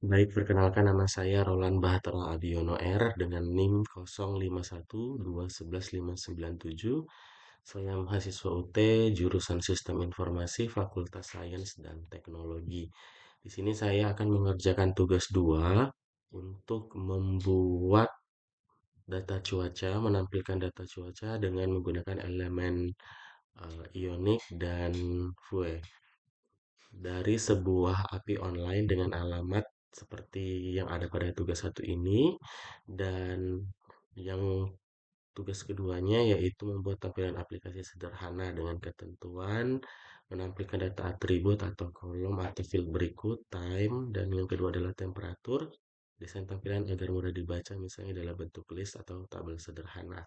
Baik, perkenalkan nama saya Roland Bahtera Abiono R dengan NIM 0512111597. Saya mahasiswa UT jurusan Sistem Informasi Fakultas Sains dan Teknologi. Di sini saya akan mengerjakan tugas 2 untuk membuat data cuaca, menampilkan data cuaca dengan menggunakan elemen ionik dan Vue dari sebuah API online dengan alamat seperti yang ada pada tugas satu ini, dan yang tugas keduanya yaitu membuat tampilan aplikasi sederhana dengan ketentuan menampilkan data atribut atau kolom atau field berikut time, dan yang kedua adalah temperatur. Desain tampilan agar mudah dibaca misalnya dalam bentuk list atau tabel sederhana.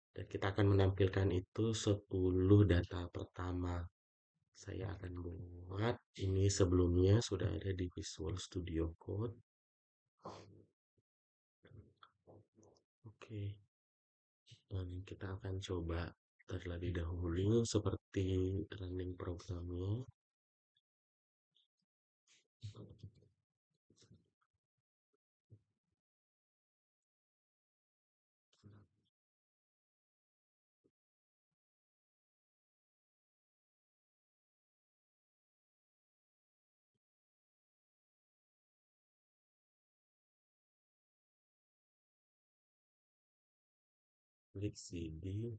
Dan kita akan menampilkan itu 10 data pertama. Saya akan buat ini sebelumnya sudah ada di Visual Studio Code. Oke, dan kita akan coba terlebih dahulu seperti running programnya. Klik CD.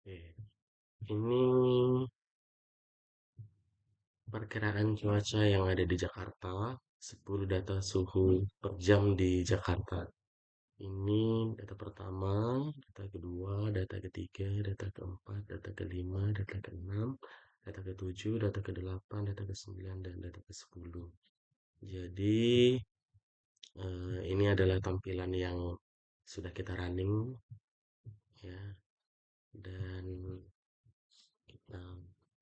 Oke, ini perkiraan cuaca yang ada di Jakarta, 10 data suhu per jam di Jakarta. Ini data pertama, data kedua, data ketiga, data keempat, data kelima, data keenam, data ketujuh, data kedelapan, data ke-9, dan data ke-10. Jadi, ini adalah tampilan yang sudah kita running ya, dan kita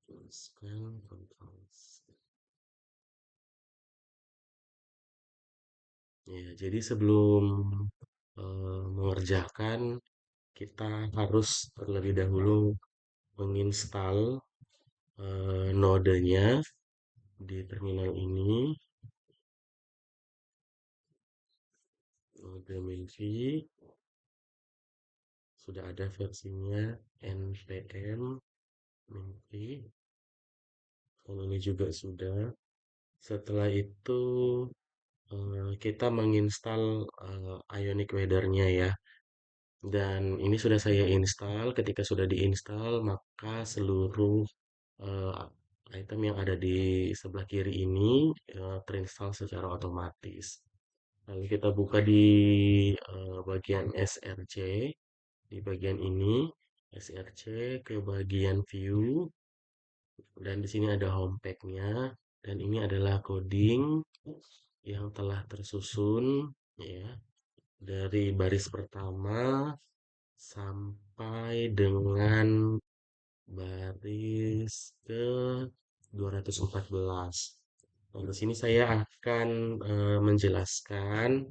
tuliskan control. Ya, jadi sebelum mengerjakan, kita harus terlebih dahulu menginstal nodenya di terminal ini. Node Menvi sudah ada versinya npm Menvi, dan ini juga sudah. Setelah itu kita menginstal Ionic Weather-nya ya. Dan ini sudah saya install. Ketika sudah diinstal, maka seluruh eh, item yang ada di sebelah kiri ini terinstall secara otomatis. Lalu kita buka di bagian SRC, di bagian ini SRC ke bagian view, dan di sini ada home pack-nya, dan ini adalah coding yang telah tersusun ya dari baris pertama sampai dengan baris ke 214. Nah, di sini saya akan menjelaskan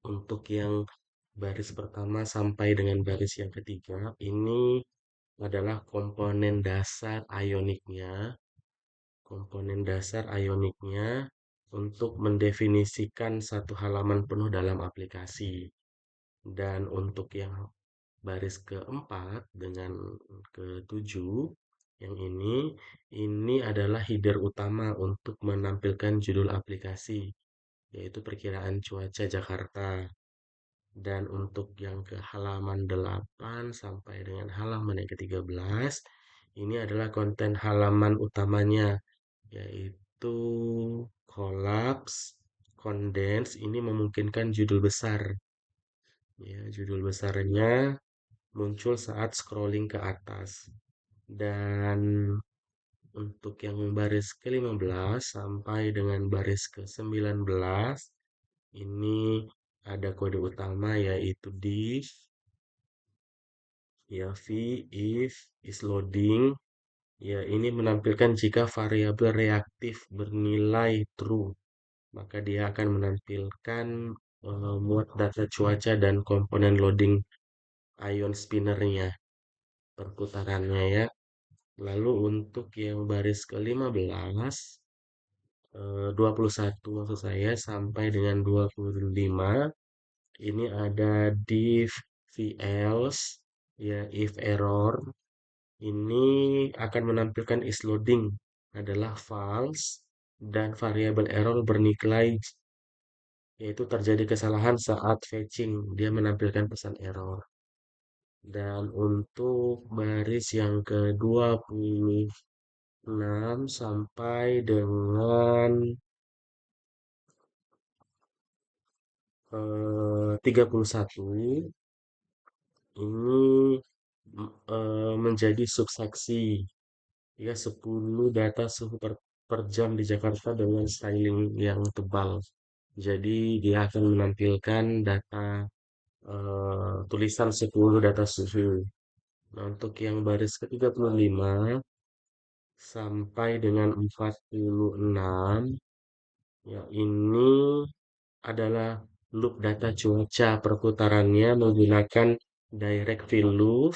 untuk yang baris pertama sampai dengan baris yang ketiga. Ini adalah komponen dasar ioniknya. Komponen dasar ioniknya untuk mendefinisikan satu halaman penuh dalam aplikasi. Dan untuk yang baris keempat dengan ketujuh, yang ini adalah header utama untuk menampilkan judul aplikasi, yaitu perkiraan cuaca Jakarta. Dan untuk yang ke halaman 8 sampai dengan halaman yang ke-13, ini adalah konten halaman utamanya, yaitu collapse, condense. Ini memungkinkan judul besar. Ya, judul besarnya muncul saat scrolling ke atas. Dan untuk yang baris ke-15 sampai dengan baris ke-19, ini ada kode utama yaitu div, Ya, v if is loading. Ya, ini menampilkan jika variabel reaktif bernilai true, maka dia akan menampilkan muat data cuaca dan komponen loading ion spinnernya, perputarannya ya. Lalu untuk yang baris ke-15, 21 maksud saya sampai dengan 25, ini ada div velse, ya if error. Ini akan menampilkan is loading adalah false dan variabel error bernilai yaitu terjadi kesalahan saat fetching, dia menampilkan pesan error. Dan untuk baris yang ke-26 sampai dengan 31, ini menjadi subseksi ya 10 data suhu per jam di Jakarta dengan styling yang tebal. Jadi dia akan menampilkan data tulisan 10 data suhu. Nah, untuk yang baris ke-35 sampai dengan 46, ya ini adalah loop data cuaca, perputarannya menggunakan direct field loop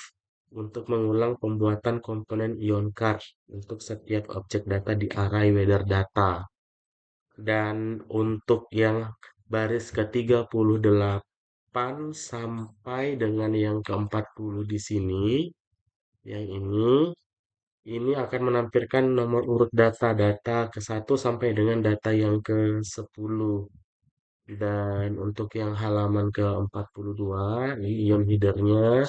untuk mengulang pembuatan komponen ion card untuk setiap objek data di array weather data. Dan untuk yang baris ke-38 sampai dengan yang ke-40 di sini, yang ini akan menampilkan nomor urut data ke-1 sampai dengan data yang ke-10. Dan untuk yang halaman ke-42, ini ion headernya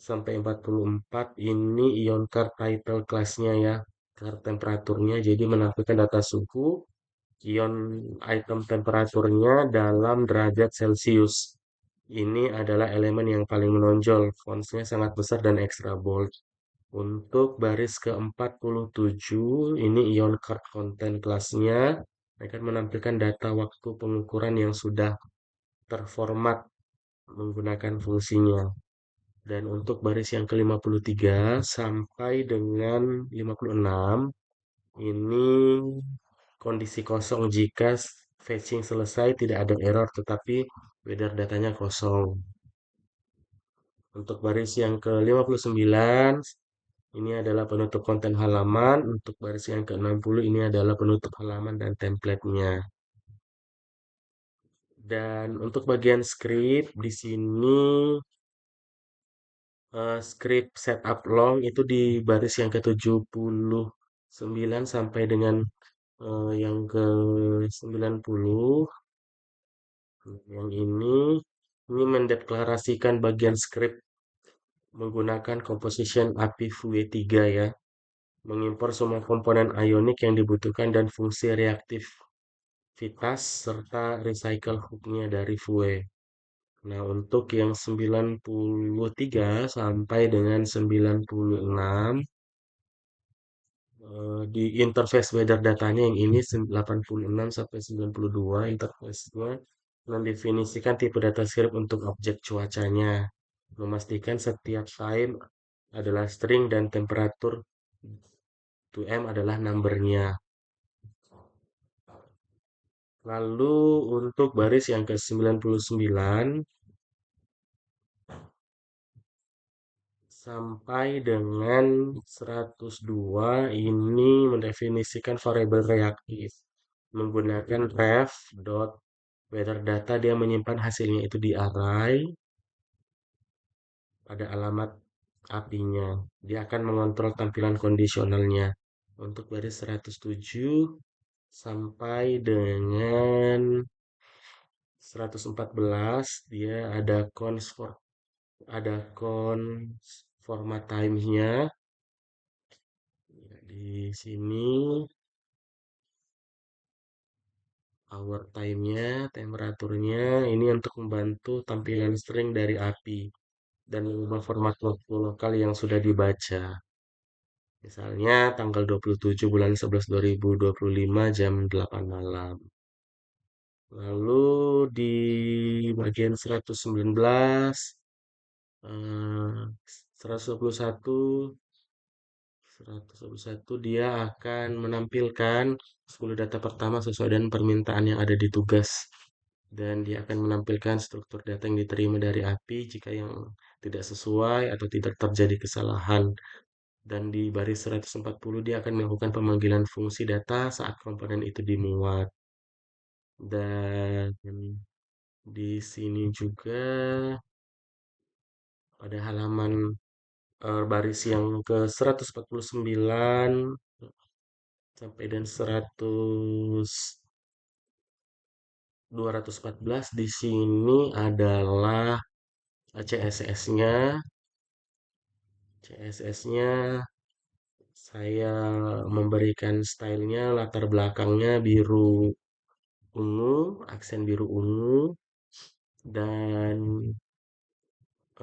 sampai 44, ini ion card title kelasnya ya, card temperaturnya, jadi menampilkan data suhu, ion item temperaturnya dalam derajat Celcius. Ini adalah elemen yang paling menonjol, fontsnya sangat besar dan extra bold. Untuk baris ke-47, ini ion card content kelasnya akan menampilkan data waktu pengukuran yang sudah terformat menggunakan fungsinya. Dan untuk baris yang ke-53 sampai dengan 56, ini kondisi kosong jika fetching selesai tidak ada error tetapi weather datanya kosong. Untuk baris yang ke-59, ini adalah penutup konten halaman. Untuk baris yang ke-60 ini adalah penutup halaman dan template-nya. Dan untuk bagian script di sini script setup long itu di baris yang ke-79 sampai dengan yang ke-90. Yang ini mendeklarasikan bagian script menggunakan composition API Vue 3 ya. Mengimpor semua komponen ionik yang dibutuhkan dan fungsi reaktivitas serta recycle hook-nya dari Vue. Nah, untuk yang 93 sampai dengan 96, di interface weather datanya yang ini 86 sampai 92 interface-nya mendefinisikan tipe data script untuk objek cuacanya, memastikan setiap time adalah string dan temperatur to M adalah numbernya. Lalu untuk baris yang ke-99 sampai dengan 102 ini mendefinisikan variabel reaktif. Menggunakan ref dot weather data dia menyimpan hasilnya itu di array pada alamat API-nya. Dia akan mengontrol tampilan kondisionalnya. Untuk baris 107 sampai dengan 114 dia ada cons format time-nya. Di sini hour time-nya, temperaturnya ini untuk membantu tampilan string dari API dan mengubah format waktu lokal yang sudah dibaca. Misalnya tanggal 27 bulan 11 2025 jam 8 malam. Lalu di bagian 119 121 121 dia akan menampilkan 10 data pertama sesuai dengan permintaan yang ada di tugas. Dan dia akan menampilkan struktur data yang diterima dari API jika yang tidak sesuai atau tidak terjadi kesalahan. Dan di baris 140 dia akan melakukan pemanggilan fungsi data saat komponen itu dimuat. Dan di sini juga pada halaman baris yang ke 149 sampai dan 214 di sini adalah CSS-nya. CSS-nya saya memberikan stylenya, latar belakangnya biru ungu, aksen biru ungu, dan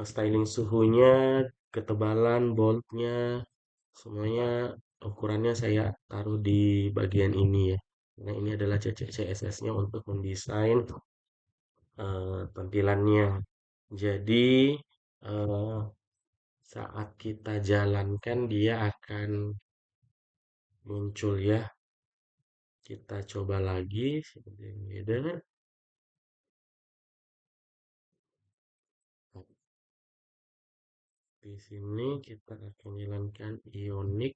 styling suhunya, ketebalan, boldnya, semuanya ukurannya saya taruh di bagian ini ya. Nah, ini adalah CSS-nya untuk mendesain tampilannya. Jadi, eh, saat kita jalankan dia akan muncul ya. Kita coba lagi seperti yang beda. Di sini kita akan jalankan Ionic.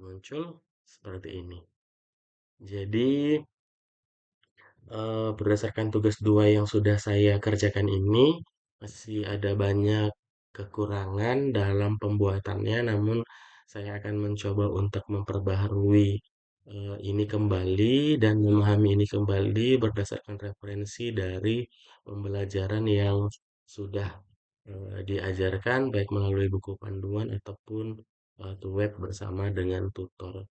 Muncul seperti ini. Jadi berdasarkan tugas dua yang sudah saya kerjakan ini, masih ada banyak kekurangan dalam pembuatannya, namun saya akan mencoba untuk memperbaharui ini kembali dan memahami ini kembali berdasarkan referensi dari pembelajaran yang sudah diajarkan, baik melalui buku panduan ataupun web bersama dengan tutor.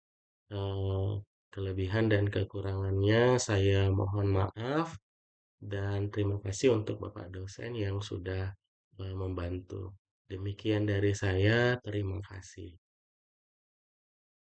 Eh, Kelebihan dan kekurangannya saya mohon maaf dan terima kasih untuk Bapak dosen yang sudah membantu. Demikian dari saya, terima kasih.